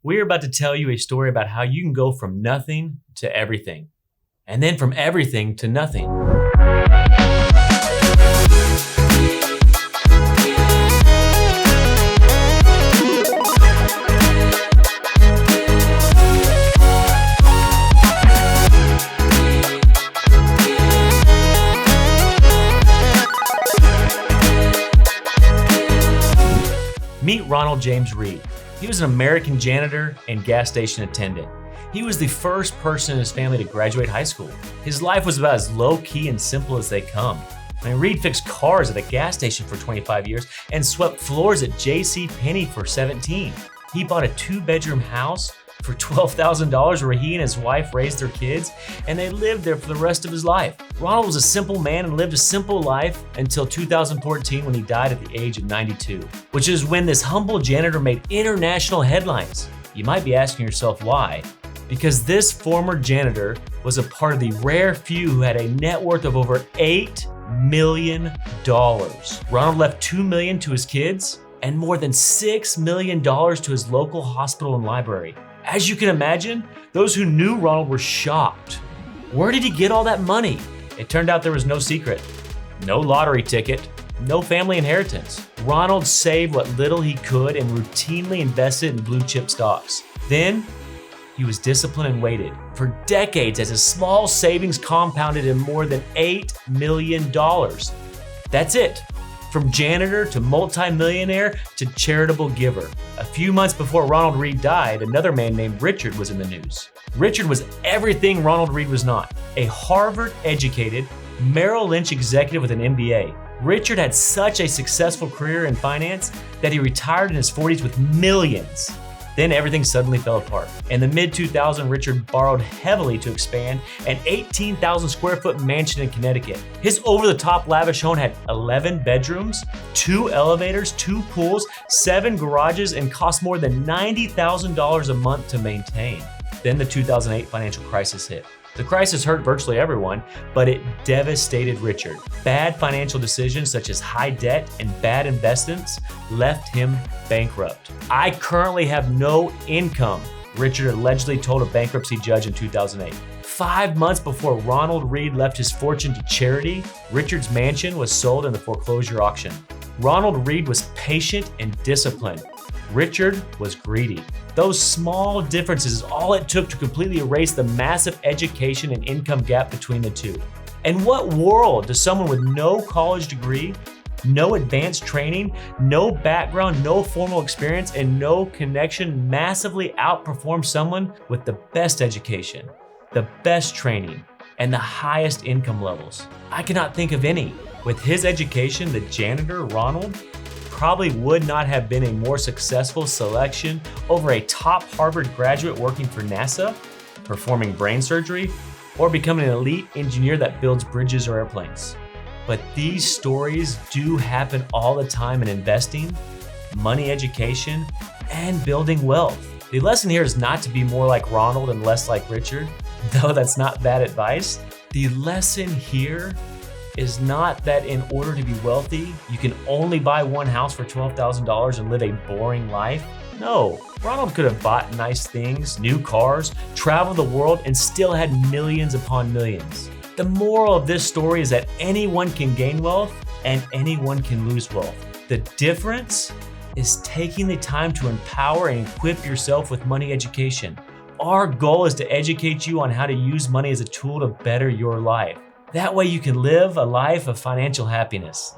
We're about to tell you a story about how you can go from nothing to everything, and then from everything to nothing. Meet Ronald James Reed. He was an American janitor and gas station attendant. He was the first person in his family to graduate high school. His life was about as low-key and simple as they come. Reed fixed cars at a gas station for 25 years and swept floors at J.C. Penney for 17. He bought a 2-bedroom house for $12,000 where he and his wife raised their kids, and they lived there for the rest of his life. Ronald was a simple man and lived a simple life until 2014 when he died at the age of 92, which is when this humble janitor made international headlines. You might be asking yourself why. Because this former janitor was a part of the rare few who had a net worth of over $8 million. Ronald left $2 million to his kids and more than $6 million to his local hospital and library. As you can imagine, those who knew Ronald were shocked. Where did he get all that money? It turned out there was no secret, no lottery ticket, no family inheritance. Ronald saved what little he could and routinely invested in blue chip stocks. Then, he was disciplined and waited for decades as his small savings compounded in more than $8 million. That's it. From janitor to multimillionaire to charitable giver. A few months before Ronald Reed died, another man named Richard was in the news. Richard was everything Ronald Reed was not. A Harvard-educated, Merrill Lynch executive with an MBA. Richard had such a successful career in finance that he retired in his 40s with millions. Then everything suddenly fell apart. In the mid-2000s, Richard borrowed heavily to expand an 18,000 square foot mansion in Connecticut. His over-the-top lavish home had 11 bedrooms, 2 elevators, 2 pools, 7 garages, and cost more than $90,000 a month to maintain. Then the 2008 financial crisis hit. The crisis hurt virtually everyone, but it devastated Richard. Bad financial decisions such as high debt and bad investments left him bankrupt. "I currently have no income," Richard allegedly told a bankruptcy judge in 2008. 5 months before Ronald Reed left his fortune to charity, Richard's mansion was sold in the foreclosure auction. Ronald Reed was patient and disciplined. Richard was greedy. Those small differences is all it took to completely erase the massive education and income gap between the two. In what world does someone with no college degree, no advanced training, no background, no formal experience, and no connection massively outperform someone with the best education, the best training, and the highest income levels? I cannot think of any. With his education, the janitor, Ronald, probably would not have been a more successful selection over a top Harvard graduate working for NASA, performing brain surgery, or becoming an elite engineer that builds bridges or airplanes. But these stories do happen all the time in investing, money education, and building wealth. The lesson here is not to be more like Ronald and less like Richard, though that's not bad advice. The lesson here is not that in order to be wealthy, you can only buy one house for $12,000 and live a boring life. No, Ronald could have bought nice things, new cars, traveled the world, and still had millions upon millions. The moral of this story is that anyone can gain wealth and anyone can lose wealth. The difference is taking the time to empower and equip yourself with money education. Our goal is to educate you on how to use money as a tool to better your life. That way you can live a life of financial happiness.